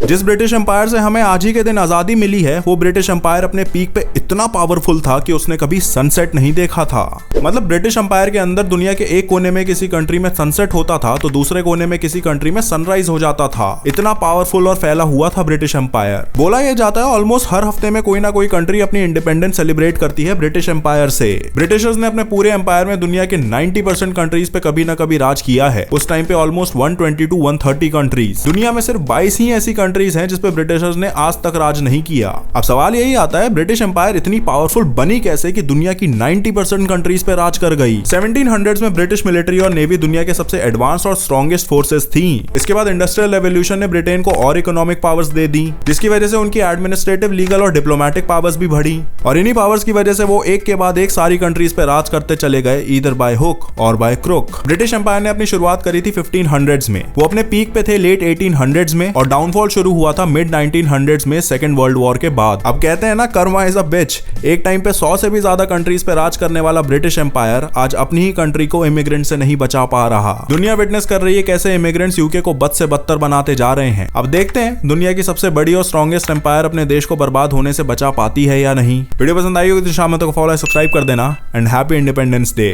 जिस British empire से हमें आज ही के दिन आजादी मिली है, वो ब्रिटिश एम्पायर अपने पीक पे इतना पावरफुल था कि उसने कभी सनसेट नहीं देखा था। मतलब ब्रिटिश एम्पायर के अंदर दुनिया के एक कोने में किसी कंट्री में सनसेट होता था तो दूसरे कोने में किसी कंट्री में सनराइज हो जाता था। इतना पावरफुल और फैला हुआ था ब्रिटिश एम्पायर। बोला यह जाता है ऑलमोस्ट हर हफ्ते में कोई ना कोई कंट्री अपनी इंडिपेंडेंस सेलिब्रेट करती है ब्रिटिश एम्पायर से। ब्रिटिशर्स ने अपने पूरे एम्पायर में दुनिया के 90% कंट्रीज पे कभी ना कभी राज किया है। उस टाइम पे ऑलमोस्ट 120 to 130 कंट्रीज। दुनिया में सिर्फ 22 ही ऐसी कंट्रीज हैं जिसपे ब्रिटिशर्स ने आज तक राज नहीं किया। अब सवाल यही आता है, ब्रिटिश एम्पायर इतनी पावरफुल बनी कैसे कि दुनिया की 90% कंट्रीज पे राज कर गई। 1700s में ब्रिटिश मिलिट्री और नेवी दुनिया के सबसे एडवांस और स्ट्रॉन्गेस्ट फोर्सेस थी। इसके बाद इंडस्ट्रियल रेवोल्यूशन ने ब्रिटेन को और इकोनॉमिक पावर्स दे दी, जिसकी वजह से उनकी एडमिनिस्ट्रेटिव, लीगल और डिप्लोमेटिक पावर्स भी बढ़ी। और इन्हीं पावर्स की वजह से वो एक के बाद एक सारी कंट्रीज पे राज करते चले गए, ईदर बाय हुक और बाय क्रुक। ब्रिटिश एम्पायर ने अपनी शुरुआत करी थी 1500s में। वो अपने पीक पे थे लेट 1800s में और डाउनफॉल शुरू हुआ था मिड 1900s में सेकेंड वर्ल्ड वॉर के बाद। अब कहते हैं ना, कर्मा इज अ बिच। एक टाइम पे 100 से भी ज्यादा कंट्रीज पे राज करने वाला ब्रिटिश एम्पायर आज अपनी ही कंट्री को इमिग्रेंट से नहीं बचा पा रहा। दुनिया विटनेस कर रही है कैसे इमिग्रेंट्स यूके को बद से बदतर बनाते जा रहे हैं। अब देखते हैं दुनिया की सबसे बड़ी और स्ट्रॉन्गेस्ट एम्पायर अपने देश को बर्बाद होने से बचा पाती है या नहीं। वीडियो पसंद आई होगी तो शाम में तो फॉलो सब्सक्राइब कर देना एंड हैप्पी इंडिपेंडेंस डे।